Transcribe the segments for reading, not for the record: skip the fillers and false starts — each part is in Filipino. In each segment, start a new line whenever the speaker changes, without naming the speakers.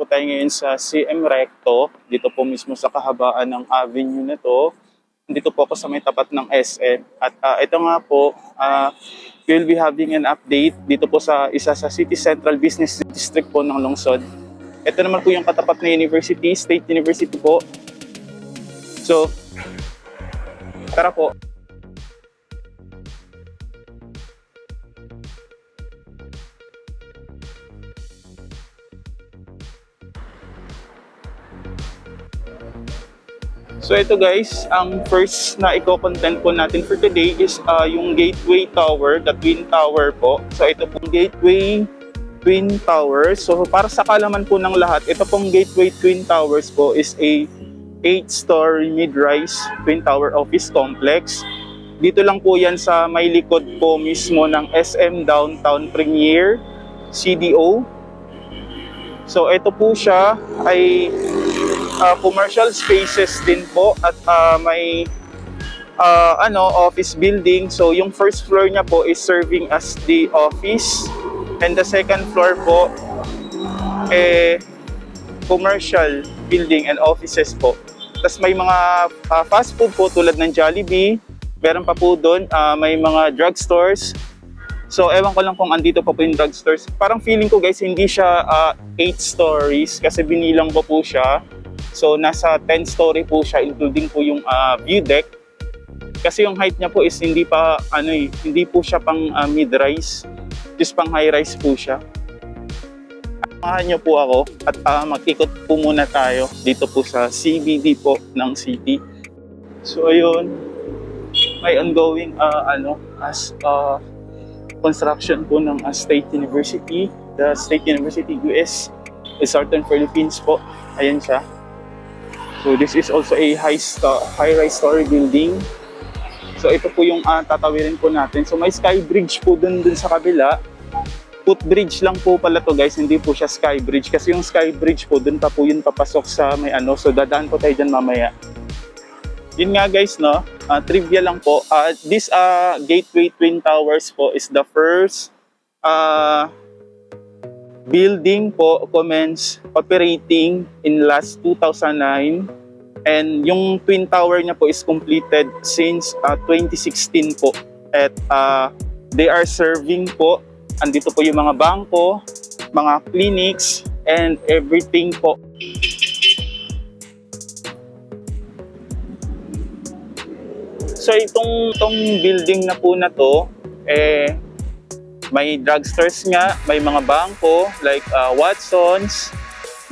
tayo ngayon sa CM Recto. Dito po mismo sa kahabaan ng avenue na to. Dito po ako sa may tapat ng SM. At ito nga po, we'll be having an update dito po sa isa sa City Central Business District po ng Lungsod. Ito naman po yung katapat na university, State University po. So, tara po. So ito guys, ang first na i-content po natin for today is yung Gateway Tower, the Twin Tower po. So ito pong Gateway Twin Tower. So para sa kalaman po ng lahat, ito pong Gateway Twin Towers po is a 8-story mid-rise Twin Tower office complex. Dito lang po yan sa may likod po mismo ng SM Downtown Premier CDO. So ito po siya ay commercial spaces din po at may office building. So yung first floor niya po is serving as the office and the second floor po commercial building and offices po. Tapos may mga fast food po tulad ng Jollibee. Meron pa po doon may mga drugstores. So ewan ko lang kung andito pa po yung drugstores. Parang feeling ko guys hindi siya 8 stories kasi binilang ko po siya. So nasa 10 story po siya including po yung view deck. Kasi yung height niya po is hindi po siya pang mid-rise, just pang high-rise po siya. Samahan niyo po ako at mag-ikot po muna tayo dito po sa CBD po ng city. So ayun, may ongoing construction po ng State University, the State University US Southern Philippines po. Ayan siya. So this is also a high-rise story building. So ito po yung tatawirin po natin. So may sky bridge po dun sa kabila. Footbridge lang po pala to guys, hindi po siya sky bridge. Kasi yung sky bridge po, dun pa po yun papasok sa may So dadaan po tayo dyan mamaya. Yun nga guys, no? Trivia lang po. This Gateway Twin Towers po is the first building po commenced operating in last 2009 and yung Twin Tower niya po is completed since 2016 po at they are serving po, andito po yung mga bangko, mga clinics and everything po. So itong building na po na to may drugstores nga, may mga bangko like Watsons,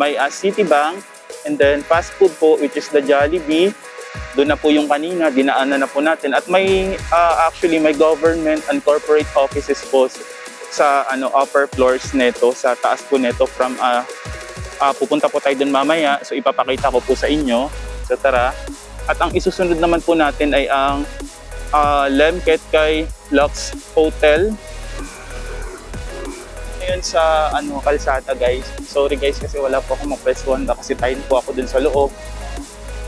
may Citibank, and then fast food po which is the Jollibee. Doon na po yung kanina, dinaanan na po natin. At may actually may government and corporate offices po sa upper floors neto, sa taas po neto from pupunta po tayo doon mamaya. So ipapakita ko po sa inyo. So tara. At ang isusunod naman po natin ay ang Lemketkay Lux Hotel. Ngayon sa kalsada guys. Sorry guys kasi wala po akong mag-press 1 kasi tayo po ako dun sa loob.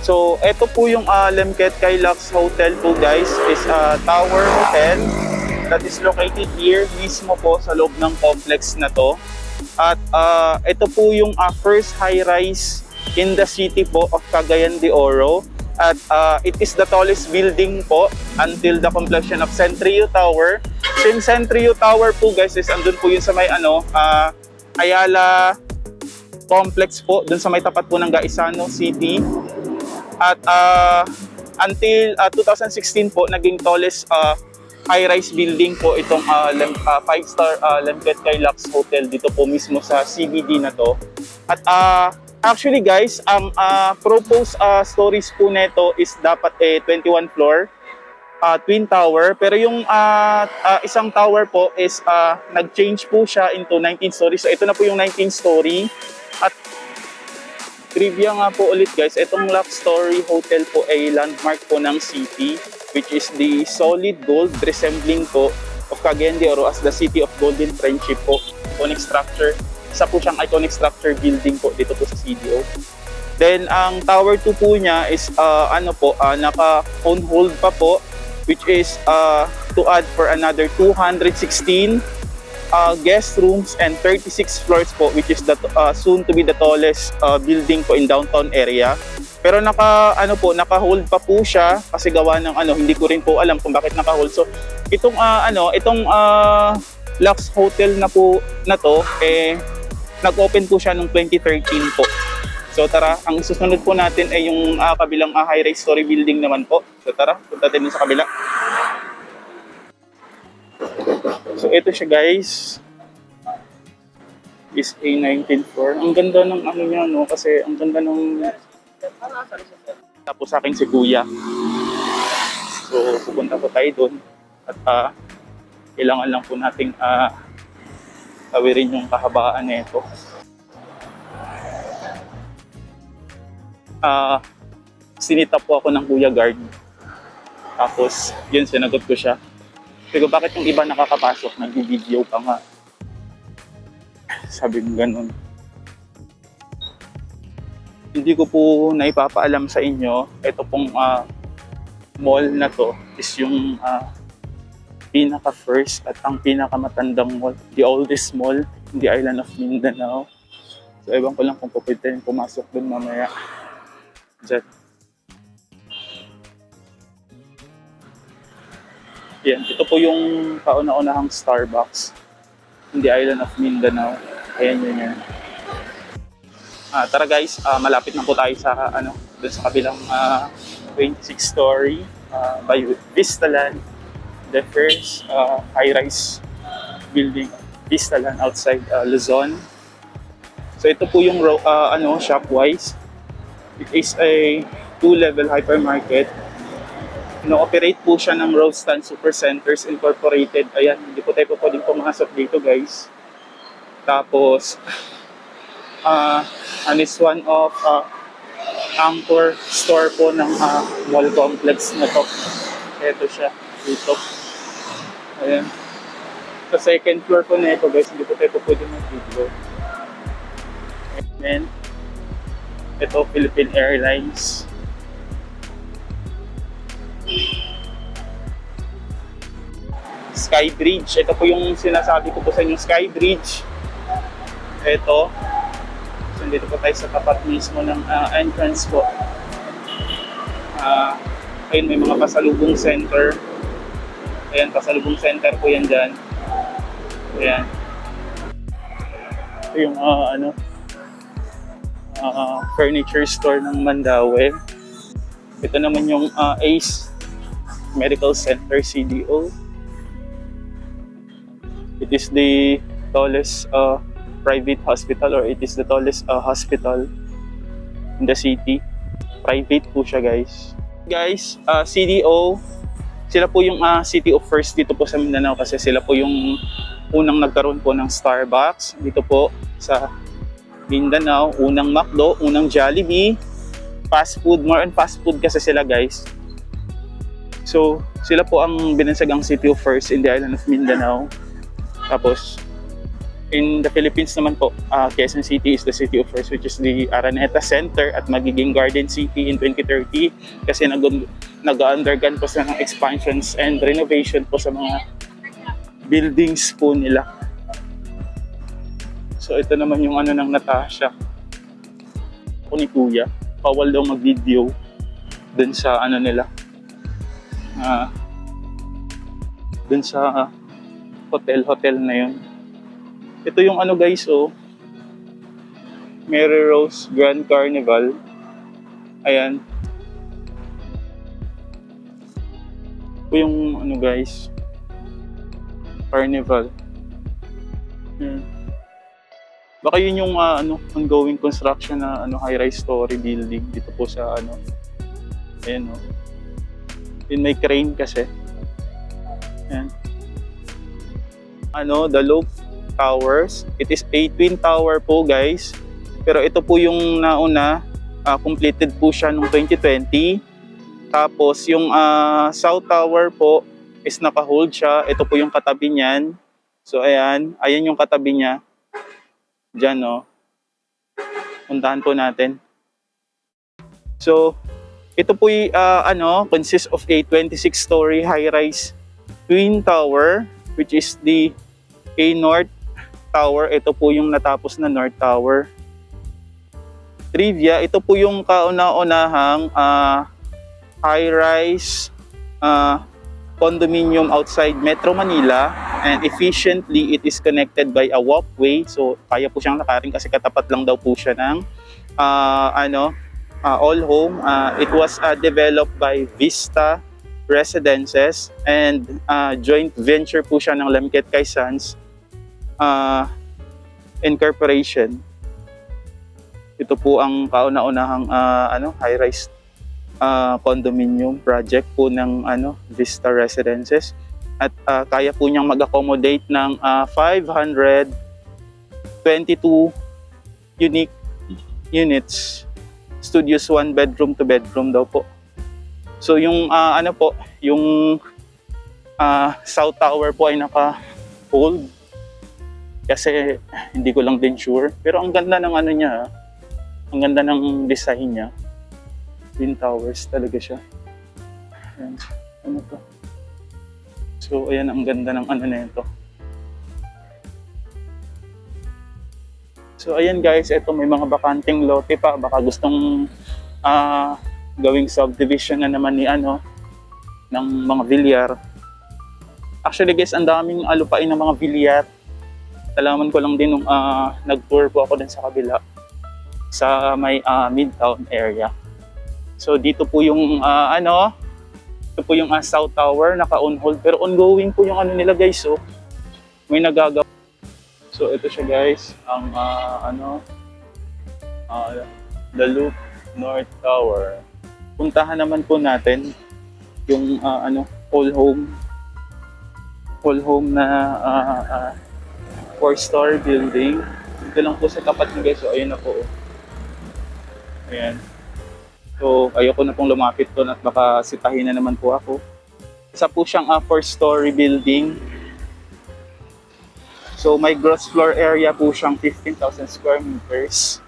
So eto po yung Lemketkay Lux Hotel po guys is a tower hotel that is located here mismo po sa loob ng complex na to. At ito po yung first high-rise in the city po of Cagayan de Oro. At it is the tallest building po until the completion of Centrio Tower. Since Centrio Tower po guys is andun po yun sa may Ayala complex po, dun sa may tapat po ng Gaisano City. At until 2016 po naging tallest high-rise building po itong 5-star Lemketkay Lux Hotel dito po mismo sa CBD na to. At actually guys, ang proposed stories po neto is dapat 21 floor Twin Tower. Pero yung isang tower po is nag-change po siya into 19 stories. So ito na po yung 19 story. At trivia nga po ulit guys, itong Lux Story Hotel po ay landmark po ng city, which is the solid gold resembling po of Cagayan de Oro as the city of golden friendship po. Iconic structure. Isa po siyang iconic structure building po dito po sa CDO. Then ang Tower 2 po niya is naka-on hold pa po, which is to add for another 216 guest rooms and 36 floors po, which is the soon to be the tallest building po in downtown area. Pero naka-hold pa po siya kasi gawa ng hindi ko rin po alam kung bakit naka-hold. So itong Lux Hotel na to nag-open po siya noong 2013 po. So tara, ang susunod po natin ay yung kabilang high-rise story building naman po. So tara, punta tayo sa kabila. So ito siya guys. Is a 19th floor. Ang ganda ng niya kasi ang ganda ng tapos sa akin si Kuya. So pupunta po tayo doon at kailangan lang po nating tawirin yung kahabaan nito. Sinita po ako ng Kuya Guard. Tapos yun, sinagot ko siya. Pero bakit yung iba nakakapasok, nag-video pa nga. Sabi ko ganun. Hindi ko po naipapaalam sa inyo, ito pong mall na to is yung pinaka-first at ang pinakamatandang mall, the oldest mall in the island of Mindanao. So ewan ko lang kung pwede rin pumasok dun mamaya. Diyan. Yan, ito po yung kauna-unahang Starbucks in the island of Mindanao. Ayan yun. Tara guys, malapit na po tayo sa doon sa kabilang 26 story by Vistaland, the first high-rise building Vistaland outside Luzon. So ito po yung Shopwise. It is a 2-level hypermarket. No-operate po siya ng Roadstan Supercenters Incorporated. Ayan, hindi po tayo pwedeng pumasok dito guys. Tapos, is one of anchor store po ng mall complex na to. Ito siya, dito. Ayan. Sa second floor po na ito guys, hindi po tayo pwedeng mag-video. And then, ito, Philippine Airlines. Skybridge. Ito po yung sinasabi ko po sa inyo, Skybridge. Ito. So, dito po tayo sa tapat mismo ng entrance po. Ayun, may mga pasalubong center. Ayan, pasalubong center po yan dyan. Ayan. Ito yung furniture store ng Mandaue. Ito naman yung ACE Medical Center CDO. It is the tallest private hospital, or it is the tallest hospital in the city. Private po siya guys. Guys, CDO, sila po yung city of first dito po sa Mindanao kasi sila po yung unang nagkaroon po ng Starbucks dito po sa Mindanao. Unang McDo, unang Jollibee, fast food, more on fast food kasi sila guys. So, sila po ang binansagang city of first in the island of Mindanao. Tapos, in the Philippines naman po, Quezon City is the city of first, which is the Araneta Center at magiging Garden City in 2030 kasi nag-undergone po sa mga expansions and renovation po sa mga buildings po nila. So, ito naman yung ng Natasha. Ako ni Kuya, bawal daw mag-video dun sa nila. Dun sa hotel na yun. Ito yung guys, Mary Rose Grand Carnival. Ayan. Ito yung guys, Carnival. Ayan. Baka yun yung ongoing construction na high-rise story building dito po sa ayan Yun may crane kasi. Ayan. The Loop Towers. It is a twin tower po guys. Pero ito po yung nauna, completed po siya noong 2020. Tapos yung South Tower po is naka-hold siya. Ito po yung katabi niyan. So ayan yung katabi niya. Diyan puntahan po natin. So ito po consists of a 26-story high-rise twin tower, which is the North Tower. Ito po yung natapos na North Tower. Trivia, ito po yung kauna-unahang high-rise condominium outside Metro Manila, and efficiently it is connected by a walkway. So kaya po siyang lakarin kasi katapat lang daw po siya ng all home. It was developed by Vista Residences and joint venture po siya ng Lemket Kaisans Incorporation. Ito po ang kauna-unahang high-rise condominium project po ng Vista Residences, at kaya po niyang mag-accommodate ng 522 unique units, studios, 1 bedroom to bedroom daw po. So yung yung South Tower po ay naka-hold kasi hindi ko lang din sure, pero ang ganda ng niya, ang ganda ng design niya. Twin towers talaga siya. Ayan. Ano to? So ayan, ang ganda ng nito. So ayan guys, ito may mga bakanting lote pa, baka gustong gawing subdivision na naman ni ng mga Villar. Actually guys, ang daming lupain ng mga Villar. Nalaman ko lang din nung nag-tour po ako din sa kabila sa may Midtown area. So dito po yung ito po yung South Tower, naka-on hold, pero ongoing po yung nila guys. So may nagagawa. So ito siya guys, ang The Loop North Tower. Puntahan naman po natin yung all home na 4-story building. Ito lang po sa tapat niya guys. So ayun na po. Ayan. So ayoko na pong lumapit doon at baka sitahin na naman po ako. Isa po siyang 4-story building. So may gross floor area po siyang 15,000 square meters.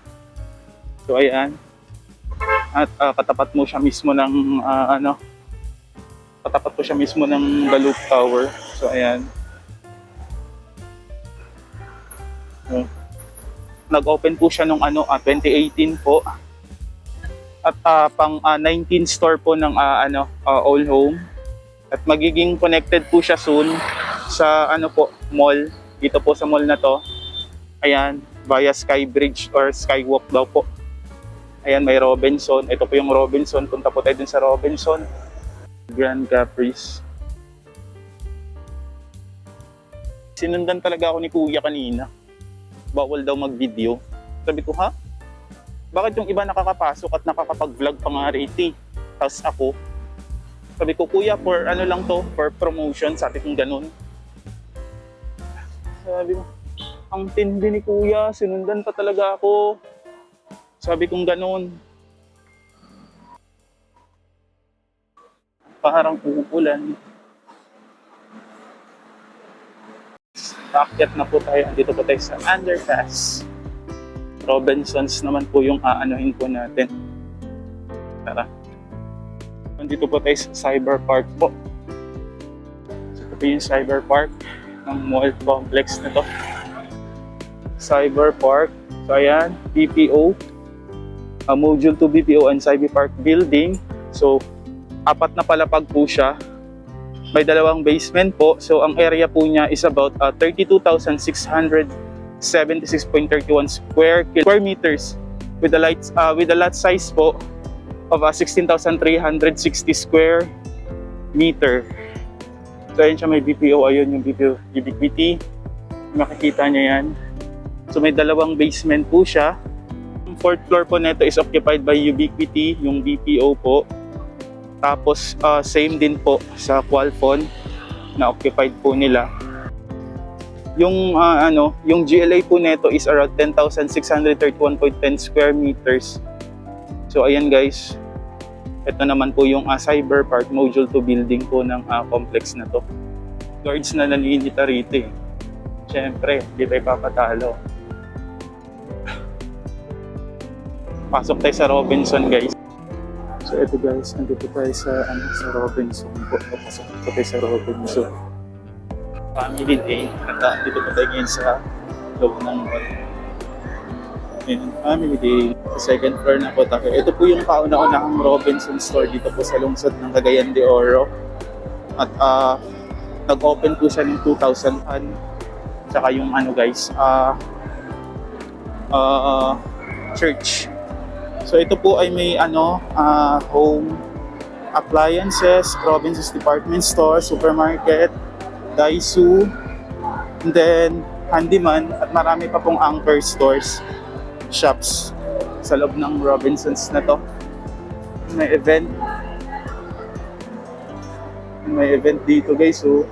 So ayan. At katapat mo siya mismo ng katapat po siya mismo ng The Loop Tower. So ayan. So, nag-open po siya nung 2018 po. At pang 19 store po ng all home. At magiging connected po siya soon sa mall. Dito po sa mall na to. Ayan, via Skybridge or Skywalk daw po. Ayan, may Robinson. Ito po yung Robinson. Punta po tayo dun sa Robinson. Grand Caprice. Sinundan talaga ako ni Kuya kanina. Bawal daw mag-video. Sabi ko, ha? Bakit yung iba nakakapasok at nakakapag-vlog pa nga rito? Tapos ako, sabi ko, Kuya, for lang to? For promotion? Sabi kong ganun. Sabi ko, ang tindi ni Kuya, sinundan pa talaga ako. Sabi kong ganun. Parang uulan. Paakyat na po tayo. Andito po tayo sa underpass. Robinsons naman po yung aanuhin po natin. Tara. Andito po tayo sa Cyber Park po. So, ito po yung Cyber Park ng mall complex na to. Cyber Park. So ayan, BPO. Module 2 BPO and Cyber Park building. So, 4 na palapag po siya. May 2 basement po. So, ang area po niya is about 32,676.31 square meters with the lot size po of 16,360 square meter. So, ayan siya, may BPO. Ayun yung BPO Ubiquity. Makikita niya yan. So, may 2 basement po siya. Yung 4th floor po nito is occupied by Ubiquity, yung BPO po. Tapos, same din po sa Qualphone na occupied po nila. Yung yung GLA po nito is around 10,631.10 square meters. So ayan guys. Ito naman po yung Cyber Park Module 2 building po ng complex na to. Guards na naninita rito eh. Siyempre, hindi tayo papatalo. Pasok tayo sa Robinson guys. So ito guys, nandito tayo sa sa Robinson po. Pasok tayo sa Robinson. Family Day. At dito po tayo ngayon sa loob ng mall. Ayan, Family Day. Sa second floor na po tayo. Ito po yung kauna-unahang Robinson store dito po sa lungsod ng Cagayan de Oro. At nag-open po siya noong 2000. Tsaka yung ano guys, church. So ito po ay may home appliances, Robinsons department store, supermarket, Daiso, and then handyman at marami pa pong anchor stores, shops sa loob ng Robinsons na to. May event dito guys. So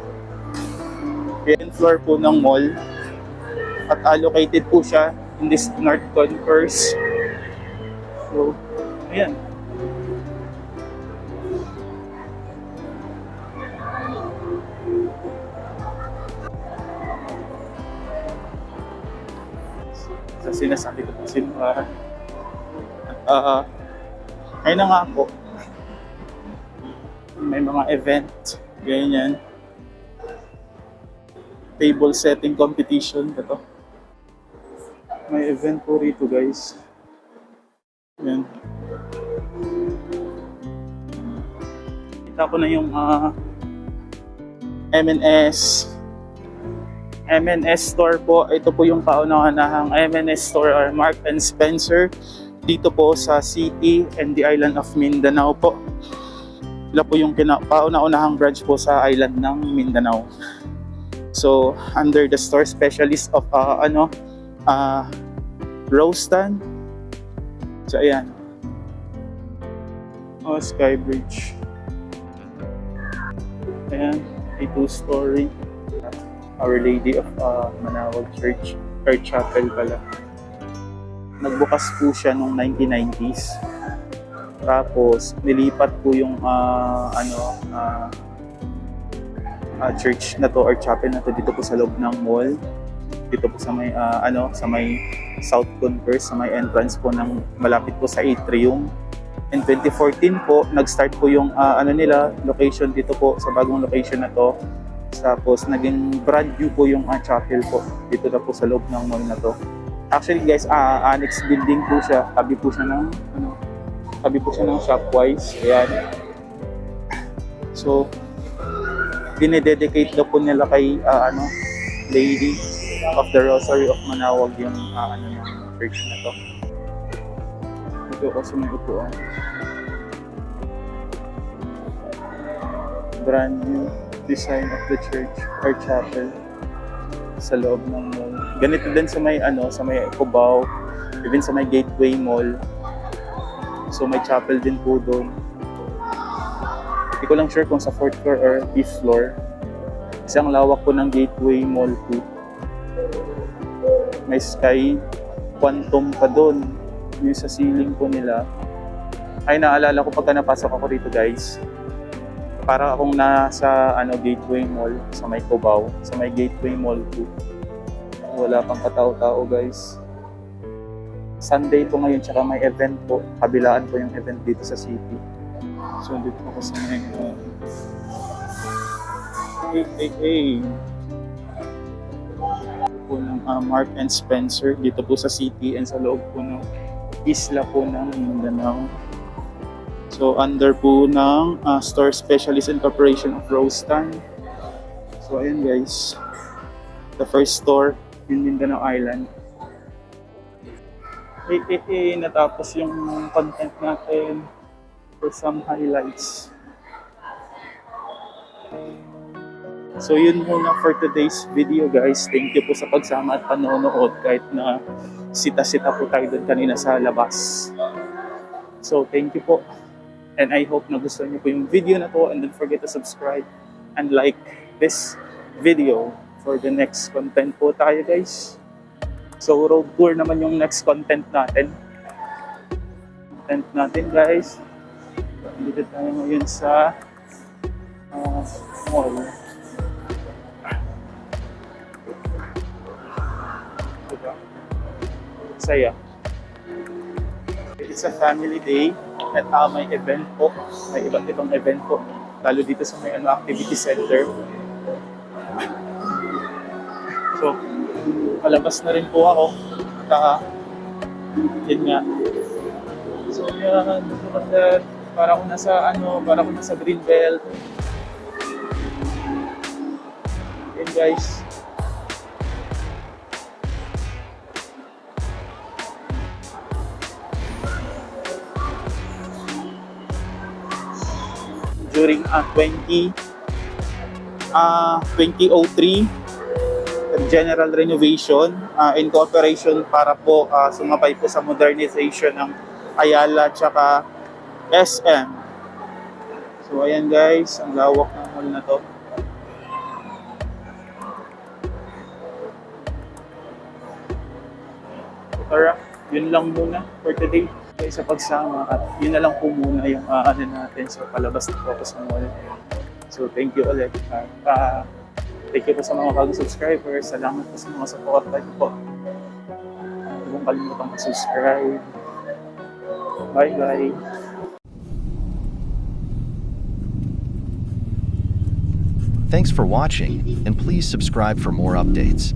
second floor po ng mall at allocated po siya in this North Concourse. So ayan. Sa sinasabi ko po simbahan. Ayun na nga po. May mga event, ganyan. Table setting competition. Ito. May event po rito guys. Ayan. Kita ko na yung M&S store po. Ito po yung kauna-unahang M&S store or Mark and Spencer dito po sa city and the island of Mindanao po. Sila po yung kauna-unahang branch po sa island ng Mindanao. So under the store specialist of Rostan. So ayan. Sky Bridge. Ayan, a 2-story. Our Lady of Manawag Church or Chapel pala. Nagbukas po siya noong 1990s. Tapos nilipat po yung church na to or chapel na to dito po sa loob ng mall. Dito po sa may sa may South Concourse, sa may entrance po ng malapit po sa atrium. In 2014 po, nag-start po yung location dito po sa bagong location na to. Tapos naging brand new po yung chapel po dito na po sa loob ng mall na to. Actually guys, annex building po siya. Tabi po siya ng Shopwise. Ayan. So dinededicate daw po nila kay Lady of the Rosary of Manawag yung church na to. Ito kasi may upuan. Brand new design of the church or chapel sa loob ng mall. Ganito din sa may Cubao, even sa may Gateway Mall. So may chapel din po doon. Hindi ko lang sure kung sa 4th floor or 5th floor. Kasi ang lawak po ng Gateway Mall po. May Sky Quantum pa doon. Yung sa ceiling po nila. Ay naalala ko pagka napasok ako rito guys. Para akong nasa Gateway Mall sa may Cubao, sa may Gateway Mall 2. Wala pang katao-tao guys. Sunday po ngayon, tsaka may event po. Kabilaan po yung event dito sa city. So dito ako sa may po ng Mark and Spencer dito po sa city and sa loob po ng isla po ng Mindanao. So under po ng Store Specialist Incorporation of Rostan. So ayan guys, the first store in Mindanao Island. Natapos yung content natin for some highlights. So yun muna for today's video guys. Thank you po sa pagsama at panonood kahit na sita-sita po tayo doon kanina sa labas. So thank you po. And I hope nagustuhan niyo po yung video na to, and don't forget to subscribe and like this video for the next content po tayo guys. So road tour naman yung next content natin. Guys. Dito tayo ngayon sa mall. Diba? Saya. It's a family day at may event po. May iba't ibang event po. Lalo dito sa may activity center. palabas na rin po ako. At yun nga. So yan, look at that. Para ko nasa Greenbelt. Yan guys. During 2003 general renovation in cooperation para po sumabay po sa modernization ng Ayala tsaka SM. So ayan guys, ang lawak ng mall na to. So, tara, yun lang muna for today guys sa pagsama, at yun na lang po muna yung ano natin sa palabas na po sa mall. So thank you ulit. Thank you po sa mga bagong subscribers. Salamat po sa mga supporter po. Huwag mong kalimutan mag-subscribe. Bye-bye.
Thanks for watching, and please subscribe for more updates.